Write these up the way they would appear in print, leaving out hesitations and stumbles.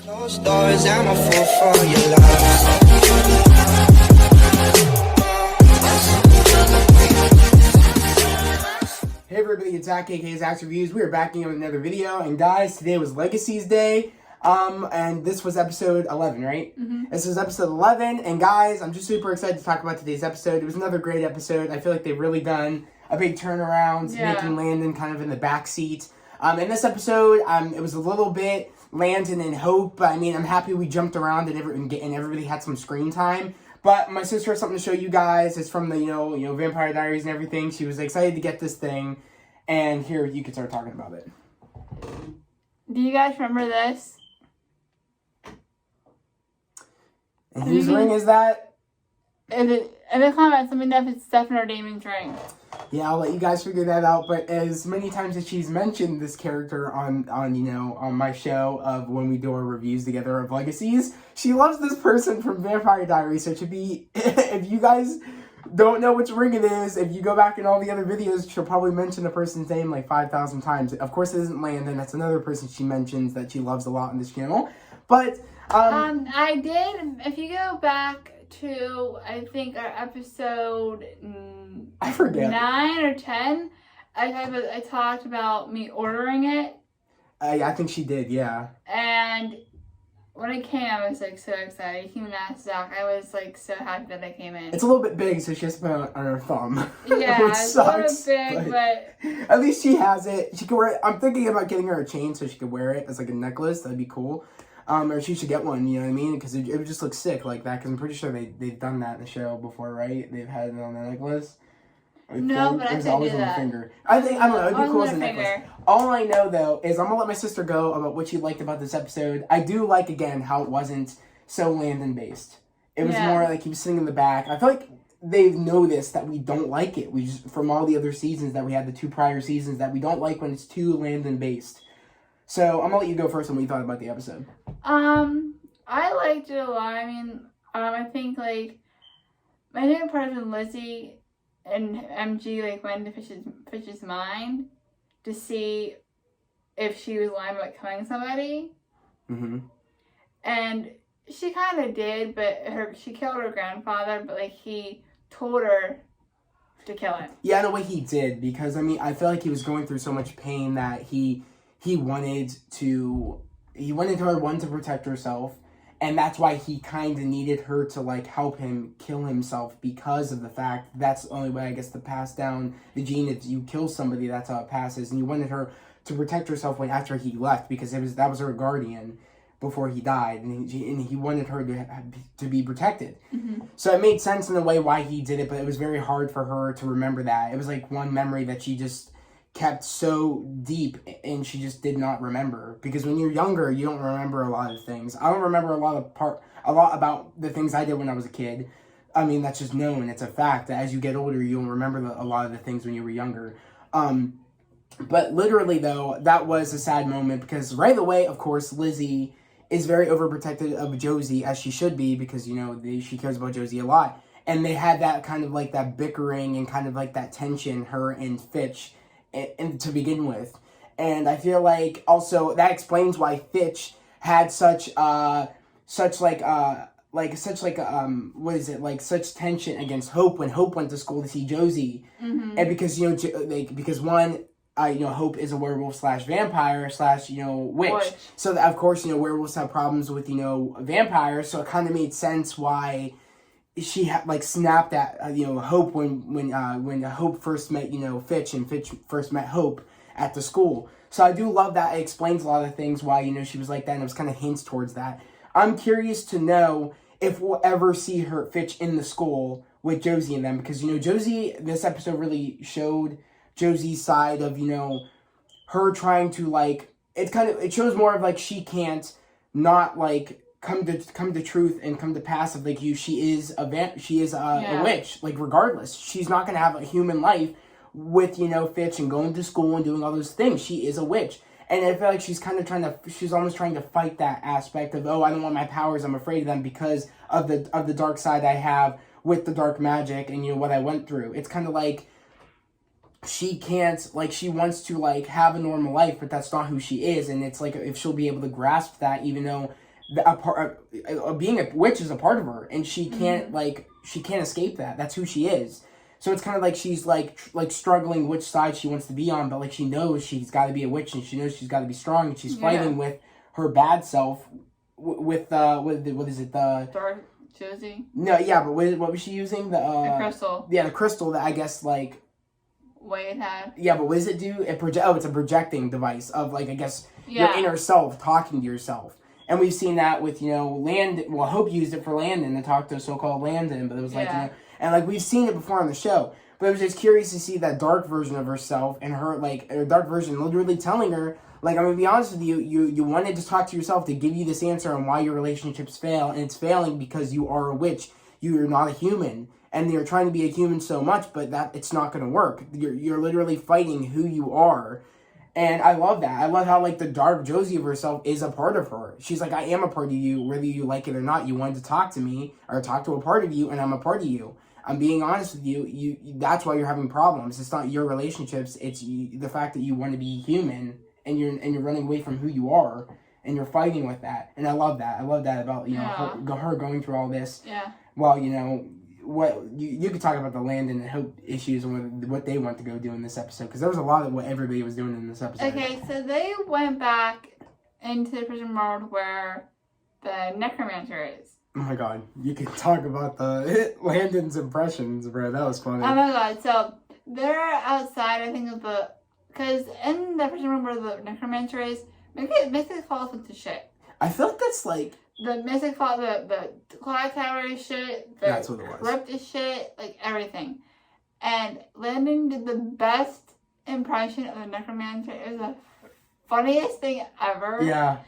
Closed doors, I'm a fool for your love. Hey everybody, it's Zach, aka Zach's Reviews. We are back in with another video, and guys, today was Legacies Day, and this was episode 11, right? Mm-hmm. This is episode 11, and guys, I'm just super excited to talk about today's episode. It was another great episode. I feel like they've really done a big turnaround, making Landon kind of in the back seat. In this episode, it was a little bit Landon and Hope. I mean, I'm happy we jumped around and everybody had some screen time. But my sister has something to show you guys. It's from the, you know, Vampire Diaries and everything. She was excited to get this thing. And here, you can start talking about it. Do you guys remember this? And whose ring is that? In the comments, let me know if it's Stephen or Damon's ring. Yeah, I'll let you guys figure that out. But as many times as she's mentioned this character on my show of when we do our reviews together of Legacies, she loves this person from Vampire Diaries. So it should be, if you guys don't know which ring it is, if you go back in all the other videos, she'll probably mention the person's name like 5,000 times. Of course, it isn't Landon. That's another person she mentions that she loves a lot on this channel. But I did. If you go back to, I think, our episode I forget 9 or 10, I talked about me ordering it. I think she did, yeah. And when it came, I was like so excited. You can ask Zach. I was like so happy that it came in. It's a little bit big, so she has to put it on her thumb. Yeah, which it's sucks, a little big, but at least she has it. She can wear it. I'm thinking about getting her a chain so she could wear it as like a necklace. That'd be cool. Or she should get one, you know what I mean? Because it would just look sick like that. Because I'm pretty sure they've done that in the show before, right? They've had it on the necklace. No, but I think always do on the that. finger. I don't know. It'd be cool as a finger. necklace. All I know though is I'm gonna let my sister go about what she liked about this episode. I do like again how it wasn't so Landon based. It was more like he was sitting in the back. I feel like they noticed that we don't like it. We just from all the other seasons that we had, the 2 prior seasons, that we don't like when it's too Landon based. So I'm gonna let you go first on what you thought about the episode. I liked it a lot. I mean, I think like my favorite part was when Lizzie and MG like went into Fitch's mind to see if she was lying about killing somebody. Mm-hmm. And she kind of did, but she killed her grandfather, but like he told her to kill him. Yeah, in a way he did, because I mean I feel like he was going through so much pain that he wanted her, one, to protect herself, and that's why he kind of needed her to like help him kill himself, because of the fact that's the only way, I guess, to pass down the gene. If you kill somebody, that's how it passes. And he wanted her to protect herself after he left, because that was her guardian before he died, and he wanted her to be protected. Mm-hmm. So it made sense in a way why he did it, but it was very hard for her to remember that. It was like one memory that she just kept so deep, and she just did not remember, because when you're younger you don't remember a lot of things. I don't remember a lot about the things I did when I was a kid. I mean, that's just known, it's a fact that as you get older you don't remember a lot of the things when you were younger. But literally though, that was a sad moment, because right away, of course, Lizzie is very overprotective of Josie, as she should be, because you know she cares about Josie a lot, and they had that kind of like that bickering and kind of like that tension, her and Fitch, and to begin with. And I feel like also that explains why Fitch had such tension against Hope when Hope went to school to see Josie. Mm-hmm. And because because one, Hope is a werewolf / vampire / witch. So that, of course, werewolves have problems with vampires, so it kind of made sense why she snapped at Hope when Hope first met Fitch, and Fitch first met Hope at the school. So I do love that. It explains a lot of things why she was like that, and it was kind of hints towards that. I'm curious to know if we'll ever see Fitch in the school with Josie and them, because Josie, this episode really showed Josie's side of her trying to it shows more of she can't not come to truth and come to pass of she is a witch, regardless. She's not going to have a human life with Fitch and going to school and doing all those things. She is a witch, and I feel like she's almost trying to fight that aspect of, oh, I don't want my powers, I'm afraid of them because of the dark side I have with the dark magic and what I went through. It's kind of like she can't, she wants to have a normal life, but that's not who she is. And it's if she'll be able to grasp that, even though being a witch is a part of her, and she can't she can't escape that. That's who she is. So it's kind of like she's like struggling which side she wants to be on, but like she knows she's got to be a witch, and she knows she's got to be strong, and she's fighting with her bad self. With what is it, the dark Josie? No, yeah, but what was she using? The crystal. Yeah, the crystal that I guess like Wade had. Yeah, but what does it do? It's a projecting device of like I guess your inner self talking to yourself. And we've seen that with, Landon. Well, Hope used it for Landon to talk to so-called Landon, but it was like, and like we've seen it before on the show. But it was just curious to see that dark version of herself and her, like, a dark version literally telling her, like, I'm going to be honest with you, you wanted to talk to yourself to give you this answer on why your relationships fail, and it's failing because you are a witch. You're not a human. And you're trying to be a human so much, but that it's not going to work. You're literally fighting who you are. And I love that. I love how, like, the dark Josie of herself is a part of her. She's like, I am a part of you, whether you like it or not. You wanted to talk to me, or talk to a part of you, and I'm a part of you. I'm being honest with you. That's why you're having problems. It's not your relationships. It's the fact that you want to be human, and you're running away from who you are, and you're fighting with that. And I love that. I love that about, her going through all this. Yeah. Well, what you could talk about the Landon and Hope issues and what they want to go do in this episode, because there was a lot of what everybody was doing in this episode. Okay, so they went back into the prison world where the necromancer is. Oh my god, you could talk about the Landon's impressions, bro. That was funny. Oh my god, so they're outside, I think, of because in the prison room where the necromancer is, Mystic Falls into shit. I feel like that's like the Mystic Falls, the clock tower is shit. That's what it was. Crypt is shit, like everything. And Landon did the best impression of the necromancer. It was the funniest thing ever. Yeah.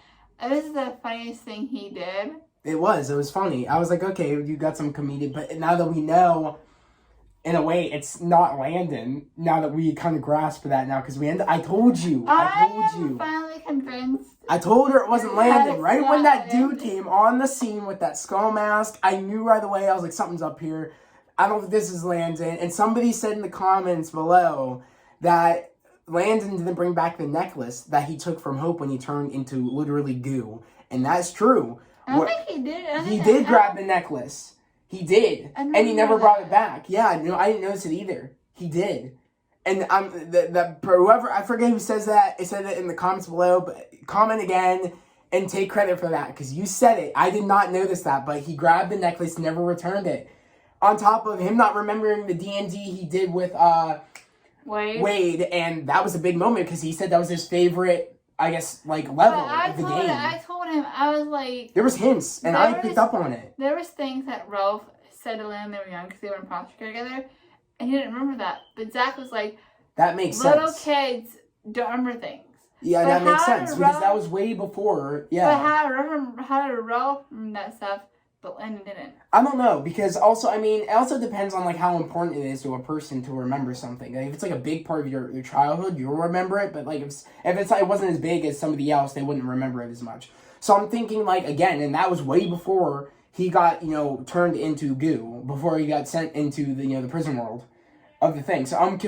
And this is the funniest thing he did. It was funny. I was like, okay, you got some comedic, but now that we know, in a way, it's not Landon. Now that we kind of grasp that now, because I told you. I am finally convinced. I told her it wasn't Landon. Right when that dude came on the scene with that skull mask, I knew right away. I was like, something's up here. I don't think this is Landon. And somebody said in the comments below that Landon didn't bring back the necklace that he took from Hope when he turned into literally goo. And that's true. I don't think he did. He did grab the necklace. He did. And he never brought it back. Yeah, I didn't notice it either. He did. And whoever, I forget who says that, it said it in the comments below, but comment again and take credit for that, because you said it. I did not notice that, but he grabbed the necklace, never returned it. On top of him not remembering the DND he did with Wade, and that was a big moment, because he said that was his favorite, I guess, like, level of the game. I told him, I was like... There was hints, and I picked up on it. There was things that Ralph said to Landon when they were young, because they were in foster care together, and he didn't remember that. But Zach was like... That makes little sense. Little kids don't remember things. Yeah, that makes sense, because that was way before, yeah. But how did Ralph remember that stuff, but Landon didn't? I don't know, because also, I mean, it also depends on, like, how important it is to a person to remember something. Like, if it's, like, a big part of your childhood, you'll remember it, but, like, if it wasn't as big as somebody else, they wouldn't remember it as much. So I'm thinking, like, again, and that was way before he got, turned into goo, before he got sent into the prison world of the thing. So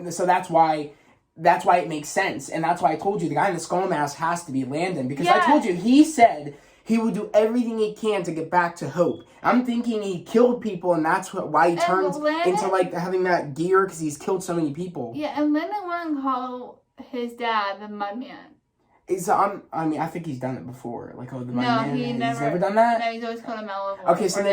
so that's why it makes sense, and that's why I told you the guy in the skull mask has to be Landon, because I told you he said he would do everything he can to get back to Hope. I'm thinking he killed people, and that's why he turns into, like, having that gear, because he's killed so many people. Yeah, and Landon wouldn't call his dad the Mudman. I think he's done it before. Like, the Mudman. No, he's never done that? No, he's always called him Mellow. Okay, so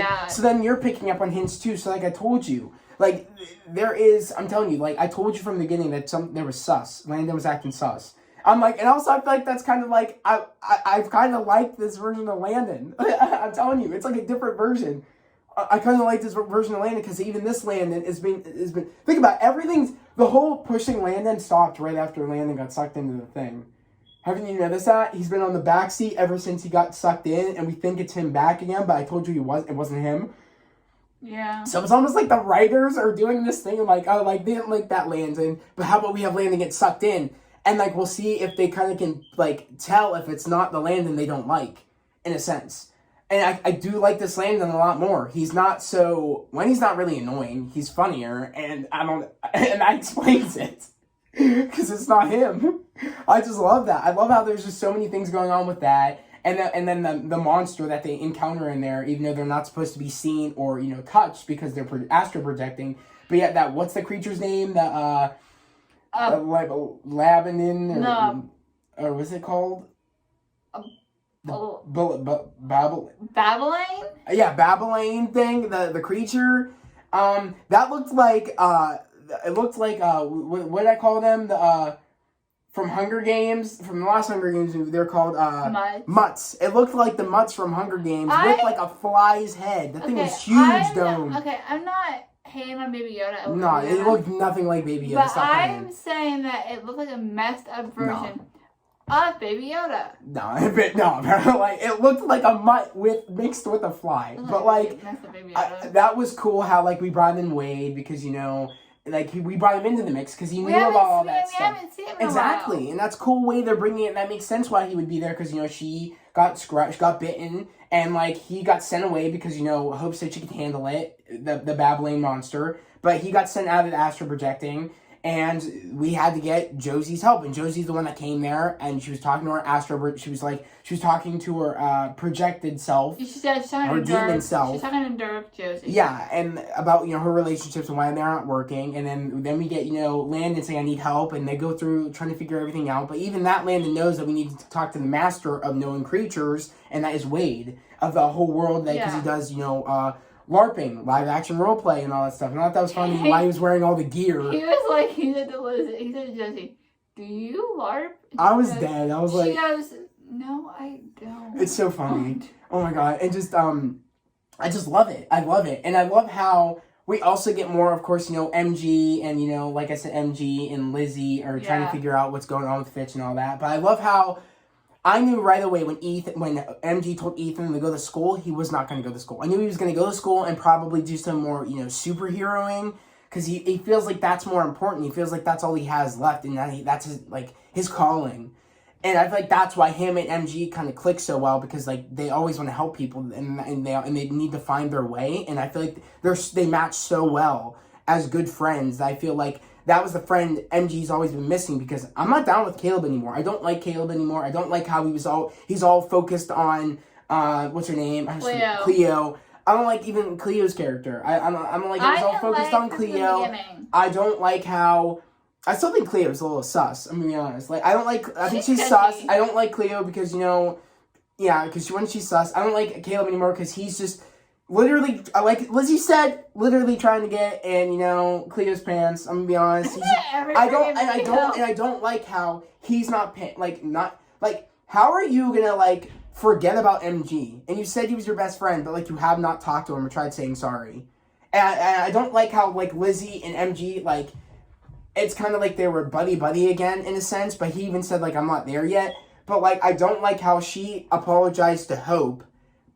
then you're picking up on hints, too. So, like I told you, like, there is, I'm telling you, like, I told you from the beginning that there was sus. Landon was acting sus. I'm like, and also I feel like that's kind of like, I've kind of liked this version of Landon. I'm telling you, it's like a different version. I kind of like this version of Landon, because even this Landon has been, think about it, the whole pushing Landon stopped right after Landon got sucked into the thing. Haven't you noticed that? He's been on the backseat ever since he got sucked in, and we think it's him back again, but I told you it wasn't him. Yeah. So it's almost like the writers are doing this thing, like, oh, like, they didn't like that Landon, but how about we have Landon get sucked in? And, like, we'll see if they kind of can, like, tell if it's not the Landon they don't like, in a sense. And I do like this Landon a lot more. He's not when he's not really annoying, he's funnier, and that explains it. Because it's not him. I just love that. I love how there's just so many things going on with that. And then the monster that they encounter in there, even though they're not supposed to be seen or, you know, touched because they're astral projecting. But yet that, what's the creature's name? The Labanin, or what's it called? Babylane? Yeah, Babylane thing, the creature. That looked like, it looked like, what did I call them? From Hunger Games, from the last Hunger Games movie, they're called, Mutts. It looked like the Mutts from Hunger Games with like a fly's head. That thing was huge, dome. Okay, I'm not hating on Baby Yoda. No, it looked nothing like Baby Yoda. But I'm saying that it looked like a messed up version of Baby Yoda. No, like, it looked like a mutt mixed with a fly. But like, that was cool how like we brought in Wade because, you know, like we brought him into the mix because he knew about all that stuff. We haven't seen him in a Exactly, while. And that's cool way they're bringing it. That makes sense why he would be there because, you know, she got scratched, got bitten, and like he got sent away because, you know, Hope said she could handle it, the Babylane monster, but he got sent out of the astral projecting. And we had to get Josie's help, and Josie's the one that came there, and she was talking to her astro. She was talking to her projected self, her demon self. She's talking to Dirk, Josie. Yeah, and about, you know, her relationships and why they're not working, and then we get, you know, Landon saying I need help, and they go through trying to figure everything out. But even that, Landon knows that we need to talk to the master of knowing creatures, and that is Wade of the whole world, because he does, you know, LARPing, live action role play, and all that stuff. And I thought that was funny why he was wearing all the gear. He was like, he said to Josie, "Do you LARP?" I was dead. I was like, she goes, "No, I don't." It's so funny. Oh my god! And just I just love it. I love it, and I love how we also get more, of course, you know, MG and, you know, like I said, MG and Lizzie are trying to figure out what's going on with Fitch and all that. But I love how I knew right away when MG told Ethan to go to school, he was not going to go to school. I knew he was going to go to school and probably do some more, you know, superheroing, because he feels like that's more important. He feels like that's all he has left, and that's his calling. And I feel like that's why him and MG kind of click so well, because like they always want to help people, and they need to find their way. And I feel like they match so well as good friends. I feel like that was the friend MG's always been missing, because I'm not down with Caleb anymore. I don't like Caleb anymore. I don't like how he's all focused on what's her name? Cleo. I don't like even Cleo's character. I don't like how he's all focused on Cleo. I don't like how I still think Cleo's a little sus. I'm gonna be honest. Like I think she's sus. I don't like Cleo because, you know, because when she's sus. I don't like Caleb anymore because he's just literally, like Lizzie said, literally trying to get in, you know, Cleo's pants. I'm gonna be honest. I don't like how he's not how are you gonna like forget about MG? And you said he was your best friend, but like you have not talked to him or tried saying sorry. And I don't like how like Lizzie and MG like, it's kind of like they were buddy again in a sense, but he even said like I'm not there yet. But like I don't like how she apologized to Hope,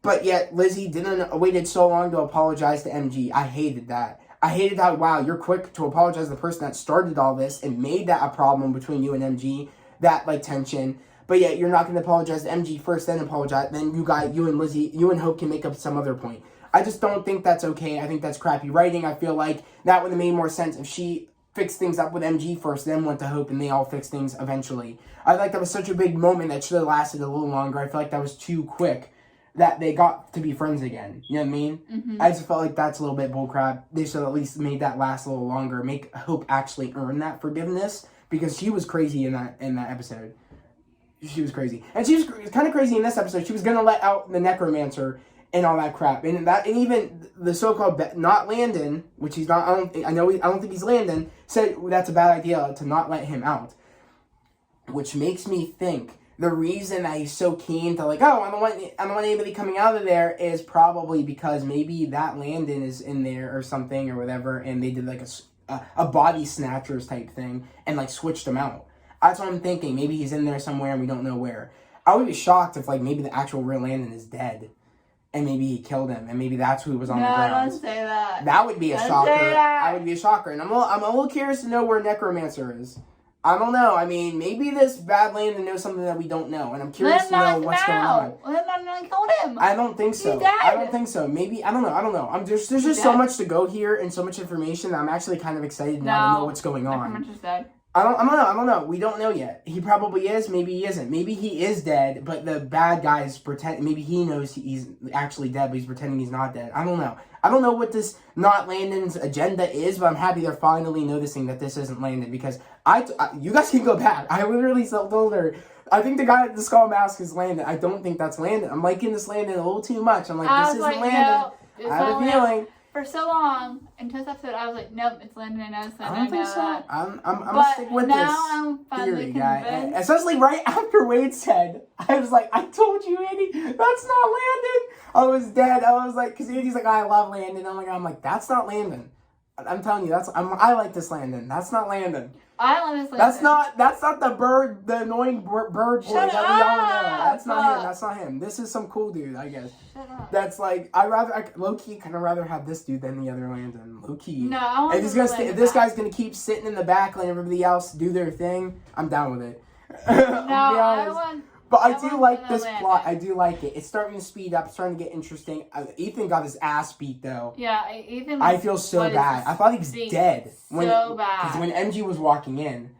but yet Lizzie waited so long to apologize to MG. I hated that. I hated how, wow, you're quick to apologize to the person that started all this and made that a problem between you and MG, that like tension. But yet you're not going to apologize to MG first, then apologize. Then you and Lizzie, you and Hope can make up some other point. I just don't think that's okay. I think that's crappy writing. I feel like that would have made more sense if she fixed things up with MG first, then went to Hope, and they all fixed things eventually. I feel like that was such a big moment that should have lasted a little longer. I feel like that was too quick, that they got to be friends again. You know what I mean? Mm-hmm. I just felt like that's a little bit bullcrap. They should have at least made that last a little longer, make Hope actually earn that forgiveness, because she was crazy in that episode. She was crazy. And she was kind of crazy in this episode. She was going to let out the necromancer and all that crap. And even the so-called not Landon, which he's not, I don't think he's Landon, said that's a bad idea to not let him out. Which makes me think the reason that he's so keen to like, oh, I don't want anybody coming out of there, is probably because maybe that Landon is in there or something or whatever, and they did like a body snatchers type thing and like switched him out. That's what I'm thinking. Maybe he's in there somewhere and we don't know where. I would be shocked if like maybe the actual real Landon is dead. And maybe he killed him, and maybe that's who was on the ground. No, don't say that. That would be a shocker. That would be a shocker. And I'm a little curious to know where Necromancer is. I don't know. I mean, maybe this bad Landon knows something that we don't know, and I'm curious to know what's going on. Let him killed him. I don't think so. He's dead. I don't think so. Maybe I don't know. There's just so much to go here and so much information that I'm actually kind of excited now to know what's going on. Necromancer's dead. I don't know. We don't know yet. He probably is. Maybe he isn't. Maybe he is dead, but the bad guy's pretend. Maybe he knows he's actually dead, but he's pretending he's not dead. I don't know. I don't know what this not Landon's agenda is, but I'm happy they're finally noticing that this isn't Landon, because you guys can go back. I literally told her, I think the guy with the skull mask is Landon. I don't think that's Landon. I'm liking this Landon a little too much. I'm like, this isn't Landon. No, I have a feeling. For so long, until this episode, I was like, nope, it's Landon. I know it's Landon. I don't think so. That. I'm gonna stick with now this I'm finally theory, guy. convinced. Especially right after Wade said, I was like, I told you, Andy, that's not Landon. I was dead. I was like, because Andy's like, I love Landon. I'm like, that's not Landon. I'm telling you, I like this Landon. That's not Landon. I love this Landon. That's not the annoying bird boy that we all know. That's not him. That's not him. This is some cool dude, I guess. Shut up. That's like, low key kind of rather have this dude than the other Landon. Low key. No, I want if this guy's gonna keep sitting in the back letting everybody else do their thing, I'm down with it. No, But I do like this plot. I do like it. It's starting to speed up. It's starting to get interesting. Ethan got his ass beat, though. Yeah, Ethan. I feel so bad. I thought he was dead. So bad. Because when MG was walking in,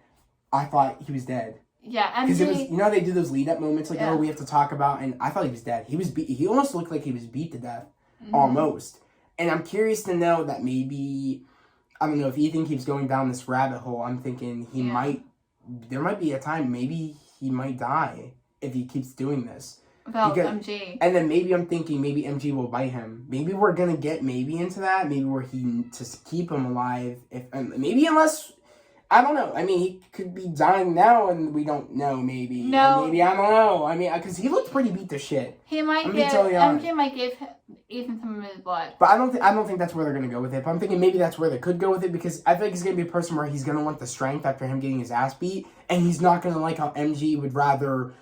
I thought he was dead. Yeah, MG. Because it was, you know, they do those lead-up moments, like, oh, we have to talk about, and I thought he was dead. He was beat. He almost looked like he was beat to death, almost. And I'm curious to know that maybe, I don't know, if Ethan keeps going down this rabbit hole, I'm thinking there might be a time maybe he might die if he keeps doing this. Without MG. And then maybe I'm thinking maybe MG will bite him. Maybe we're going to get into that. Maybe where to keep him alive. Maybe unless, I don't know. I mean, he could be dying now and we don't know, maybe. No. Maybe, I don't know. I mean, because he looked pretty beat to shit. He might MG might give Ethan some of his blood. But I don't think that's where they're going to go with it. But I'm thinking maybe that's where they could go with it, because I feel like he's going to be a person where he's going to want the strength after him getting his ass beat. And he's not going to like how MG would rather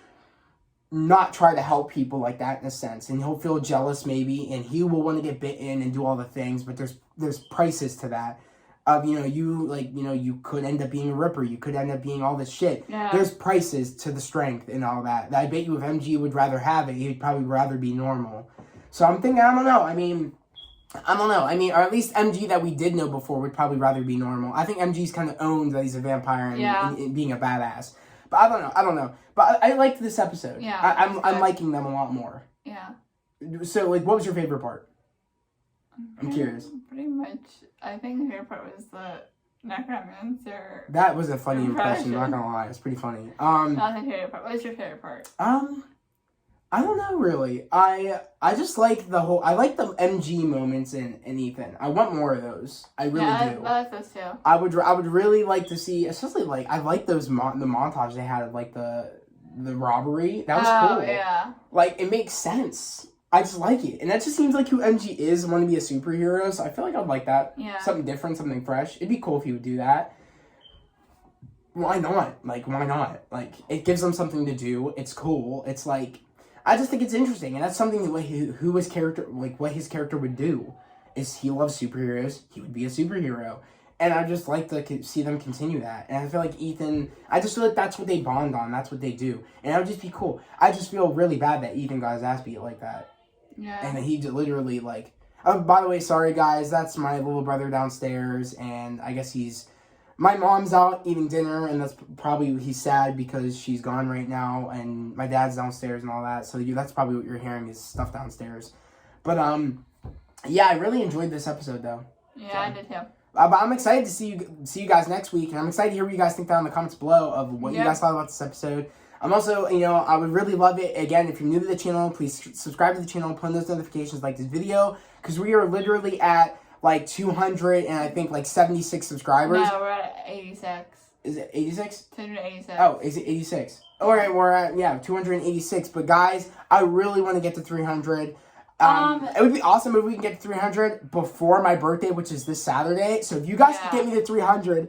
not try to help people like that, in a sense, and he'll feel jealous maybe, and he will want to get bitten and do all the things, but there's prices to that. Of, you could end up being a ripper, you could end up being all this shit. Yeah. There's prices to the strength and all that. I bet you if MG would rather have it, he'd probably rather be normal. So I'm thinking, I don't know. I mean, or at least MG that we did know before would probably rather be normal. I think MG's kind of owned that he's a vampire and being a badass. But I don't know. But I liked this episode. Yeah. I'm liking them a lot more. Yeah. So, like, what was your favorite part? I'm curious. Pretty much, I think the favorite part was the necromancer. That was a funny impression, not gonna lie. It's pretty funny. Not my favorite part. What was your favorite part? I don't know, really. I just like I like the MG moments in Ethan. I want more of those. I really do. I like those too. I would really like to see, especially, like, I like those the montage they had of, like, the robbery. That was cool. Yeah. Like, it makes sense. I just like it. And that just seems like who MG is, want to be a superhero, so I feel like I'd like that. Yeah. Something different, something fresh. It'd be cool if he would do that. Why not? Like, why not? Like, it gives them something to do. It's cool. It's like, I just think it's interesting, and that's something that what his character would do. Is he loves superheroes, he would be a superhero. And I just like to see them continue that. And I feel like Ethan, I just feel like that's what they bond on, that's what they do. And that would just be cool. I just feel really bad that Ethan got his ass beat like that. Yeah. And that he literally, like, by the way, sorry guys, that's my little brother downstairs, and I guess my mom's out eating dinner, and that's probably, he's sad because she's gone right now, and my dad's downstairs and all that, so that's probably what you're hearing is stuff downstairs. But, yeah, I really enjoyed this episode, though. Yeah, I did too. But I'm excited to see you guys next week, and I'm excited to hear what you guys think down in the comments below of what you guys thought about this episode. I'm also, I would really love it, again, if you're new to the channel, please subscribe to the channel, put on those notifications, like this video, because we are literally at, like, 200 and I think, like, 76 subscribers. No, we're at 86. Is it 86? 286. Oh, is it 86? Alright, we're at, 286, but guys, I really want to get to 300. It would be awesome if we can get to 300 before my birthday, which is this Saturday, so if you guys can get me to 300...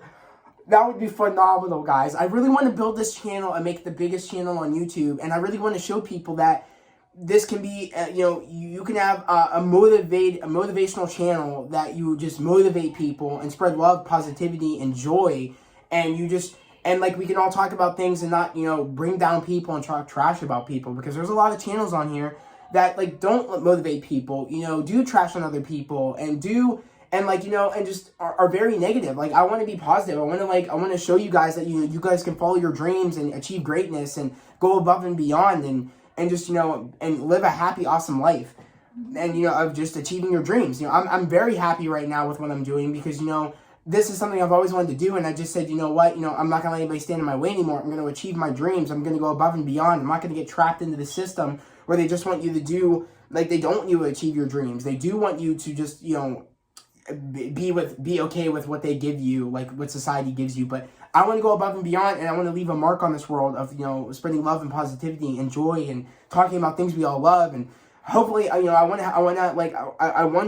that would be phenomenal, guys. I really want to build this channel and make it the biggest channel on YouTube. And I really want to show people that this can be, you can have a motivational channel that you just motivate people and spread love, positivity, and joy. And like, we can all talk about things and not, bring down people and talk trash about people. Because there's a lot of channels on here that, like, don't motivate people, do trash on other people and do and like, and just are very negative. Like, I want to be positive. I want to show you guys that you guys can follow your dreams and achieve greatness and go above and beyond and just, and live a happy, awesome life. And, of just achieving your dreams. I'm very happy right now with what I'm doing because, this is something I've always wanted to do, and I just said, you know what, I'm not going to let anybody stand in my way anymore. I'm going to achieve my dreams. I'm going to go above and beyond. I'm not going to get trapped into the system where they just want you to do, like, they don't want you to achieve your dreams. They do want you to just, be okay with what they give you, like what society gives you. But I want to go above and beyond, and I want to leave a mark on this world of, spreading love and positivity and joy and talking about things we all love. And hopefully, I want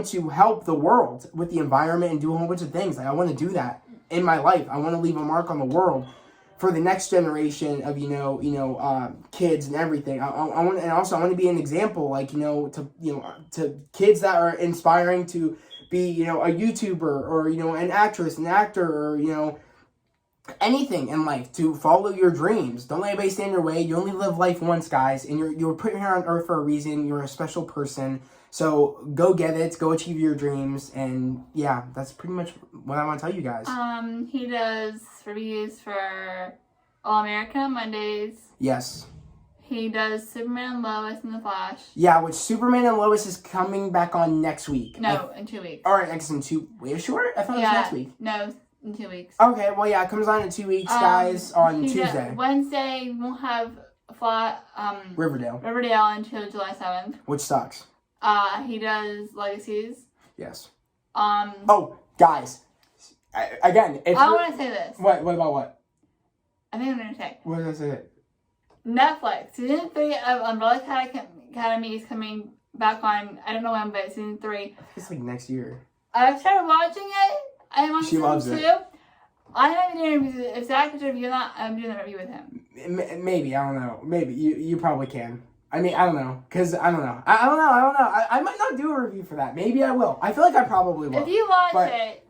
to help the world with the environment and do a whole bunch of things. Like, I want to do that in my life. I want to leave a mark on the world for the next generation of, kids and everything. I want to be an example, like, to kids that are inspiring to be, a YouTuber or, an actress, an actor, or, anything in life, to follow your dreams. Don't let anybody stand in your way. You only live life once, guys, and you're put here on earth for a reason. You're a special person. So go get it, go achieve your dreams, and yeah, that's pretty much what I want to tell you guys. He does reviews for All America Mondays. Yes. He does Superman and Lois and The Flash. Yeah, which Superman and Lois is coming back on next week. No, in 2 weeks. Alright, next in 2 weeks. Sure? I thought it was next week. No, in 2 weeks. Okay, well, yeah, it comes on in 2 weeks, guys, on Tuesday. Wednesday, we'll have Riverdale until July 7th. Which sucks. He does Legacies. Yes. Oh, guys. Again, if I want to say this. What about what? I think I'm going to say. What did I say? Netflix. Season 3 of Umbrella Academy is coming back on, I don't know when, but season 3. It's like next year. I've started watching it. I'm on She loves season 2. it. I haven't done reviews. If Zach could review that, I'm doing the review with him. Maybe, I don't know. Maybe. You probably can. I mean, I don't know. Because, I don't know. I don't know. I might not do a review for that. Maybe I will. I feel like I probably will. If you watch it,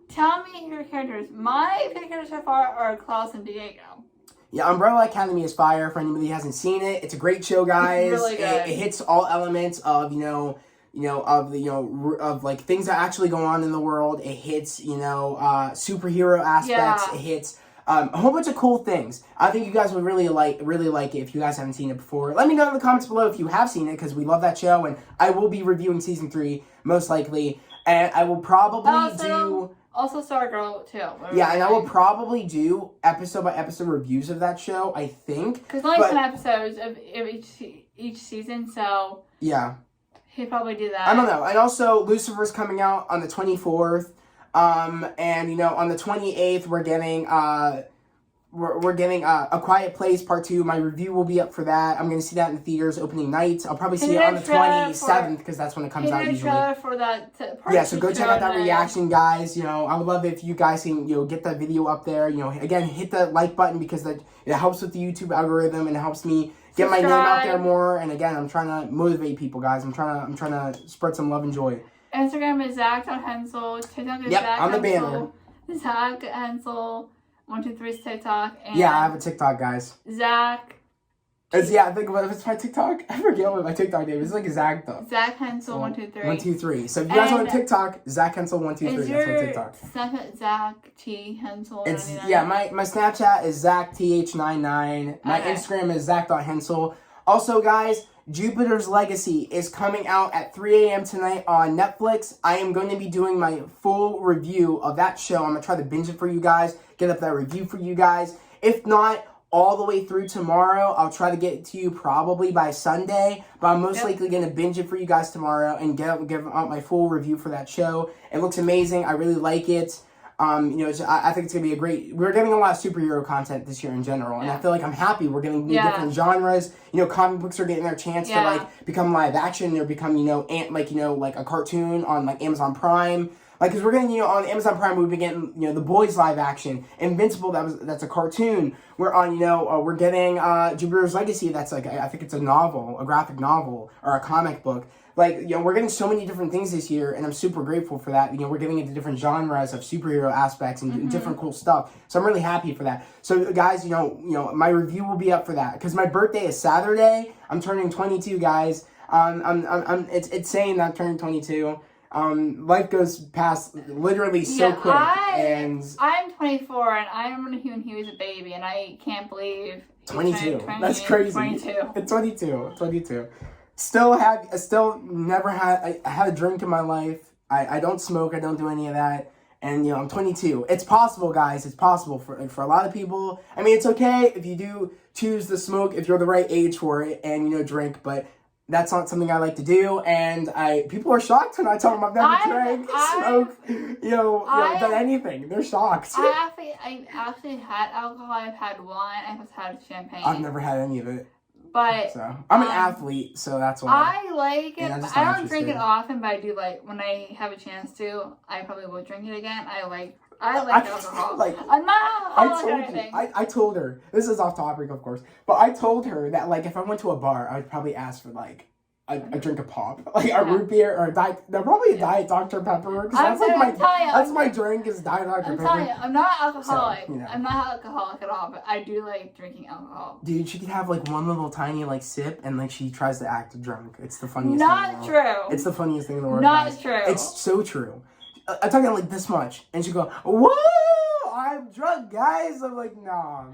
tell me your characters. My favorite characters so far are Klaus and Diego. Yeah, Umbrella Academy is fire. For anybody who hasn't seen it, it's a great show, guys. It's really good. It hits all elements of of like things that actually go on in the world. It hits superhero aspects. Yeah. It hits a whole bunch of cool things. I think you guys would really like it if you guys haven't seen it before. Let me know in the comments below if you have seen it, because we love that show, and I will be reviewing season 3 most likely, and I will probably do. Also Stargirl, too. Yeah, and I will probably do episode-by-episode reviews of that show, I think. Because only 10 episodes of each season, so... Yeah. He'd probably do that. I don't know. And also, Lucifer's coming out on the 24th. And, on the 28th, we're getting... We're getting A Quiet Place Part 2. My review will be up for that. I'm going to see that in the theaters opening night. I'll probably see it on the 27th, because that's when it comes out usually. For that yeah, so go check out that reaction, guys. I would love it if you guys can, get that video up there. Again, hit the like button, because it helps with the YouTube algorithm, and it helps me get my name out there more. And again, I'm trying to motivate people, guys. I'm trying to spread some love and joy. Instagram is Zach.Hensel. TikTok is Zach on the banner. Zach Hensel. 123's TikTok. And yeah, I have a TikTok, guys. Zach. I think what it's my TikTok. I forget what my TikTok name is. It's like Zach though. Zach Hensel 123. 123. So if you guys want TikTok, Zach Hensel 123. That's my TikTok. Snapchat Zach T Hensel. My Snapchat is Zach TH99. My Instagram is Zach.Hensel. Also, guys, Jupiter's Legacy is coming out at 3 a.m. tonight on Netflix. I am going to be doing my full review of that show. I'm going to try to binge it for you guys, get up that review for you guys. If not, all the way through tomorrow, I'll try to get it to you probably by Sunday, but I'm most likely going to binge it for you guys tomorrow and give out my full review for that show. It looks amazing. I really like it. I think it's going to be we're getting a lot of superhero content this year in general, and I feel like I'm happy. We're getting different genres. Comic books are getting their chance to become live action or become, like a cartoon on like Amazon Prime. Because we're getting, on Amazon Prime, we've been getting, The Boys live action, Invincible, that's a cartoon. We're on, we're getting Jupiter's Legacy, that's like, I think it's a novel, a graphic novel, or a comic book. We're getting so many different things this year, and I'm super grateful for that. We're getting into different genres of superhero aspects and different cool stuff. So I'm really happy for that. So guys, my review will be up for that. Because my birthday is Saturday. I'm turning 22, guys. It's saying that I'm turning 22. Life goes past literally so quick, and I'm 24, and I remember when he was a baby, and I can't believe 22. That's crazy. 22. Still never had. I had a drink in my life. I don't smoke. I don't do any of that. And, I'm 22. It's possible, guys. It's possible for a lot of people. I mean, it's okay if you do choose to smoke if you're the right age for it and, drink. But that's not something I like to do. And people are shocked when I tell them I've never drank, smoked, done anything. They're shocked. I actually had alcohol. I've had wine. I've had champagne. I've never had any of it. But so I'm an athlete, so that's why I like it. I don't drink it often, but I do like when I have a chance to. I probably will drink it again. I like alcohol. I'm not alcoholic. I told her, this is off topic, of course, but I told her that if I went to a bar, I would probably ask for a drink of pop, a root beer or a diet. Probably a Diet Dr Pepper. That's that's my drink is Diet Dr Pepper. I'm not alcoholic. So, I'm not alcoholic at all, but I do like drinking alcohol. Dude, she could have one little tiny sip, and she tries to act drunk. It's the funniest. Not thing in the world. True. It's the funniest thing in the world. Not guys. true. It's so true. I talk about this much, and she go, "Whoa, I'm drunk, guys." I'm like, no.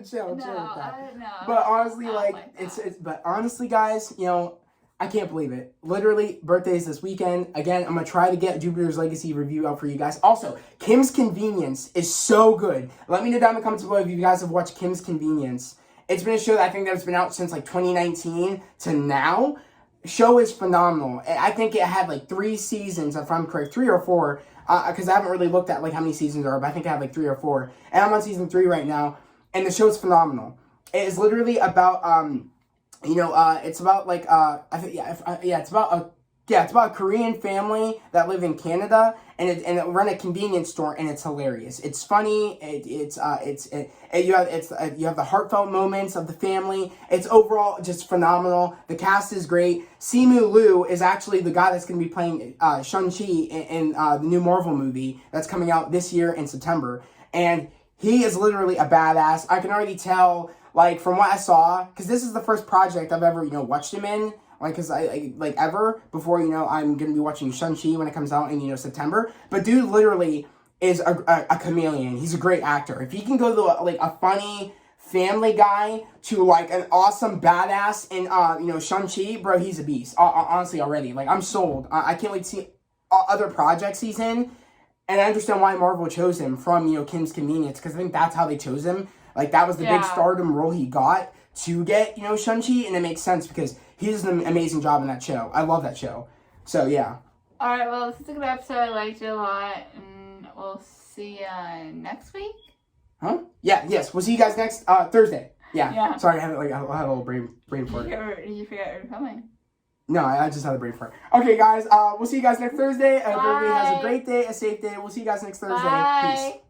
Chill. But honestly, but honestly, guys, I can't believe it. Literally, birthday's this weekend. Again, I'm gonna try to get Jupiter's Legacy review out for you guys. Also, Kim's Convenience is so good. Let me know down in the comments below if you guys have watched Kim's Convenience. It's been a show that I think that's been out since 2019 to now. Show is phenomenal. I think it had 3 seasons, if I'm correct, 3 or 4, because I haven't really looked at how many seasons there are, but I think I have 3 or 4, and I'm on season 3 right now, and the show is phenomenal. It is literally about it's about it's about a Korean family that live in Canada, and it run a convenience store, and it's hilarious. It's funny. You have the heartfelt moments of the family. It's overall just phenomenal. The cast is great. Simu Liu is actually the guy that's going to be playing Shang-Chi in the new Marvel movie that's coming out this year in September, and he is literally a badass. I can already tell, from what I saw, because this is the first project I've ever watched him in. Because ever before, I'm going to be watching Shang-Chi when it comes out in, September. But dude literally is a chameleon. He's a great actor. If he can go to, a funny family guy to, an awesome badass in, Shang-Chi, bro, he's a beast. Honestly, already. I'm sold. I can't wait to see other projects he's in. And I understand why Marvel chose him from, Kim's Convenience. Because I think that's how they chose him. That was the big stardom role he got to get, Shang-Chi. And it makes sense because he does an amazing job in that show. I love that show. So, yeah. Alright, well, this is a good episode. I liked it a lot. And we'll see you next week. Huh? Yeah, yes. We'll see you guys next Thursday. Yeah. Sorry, I had a little brain fart. Did you forget you're coming? No, I just had a brain fart. Okay, guys. We'll see you guys next Thursday. I hope everybody has a great day, a safe day. We'll see you guys next Thursday. Bye. Peace.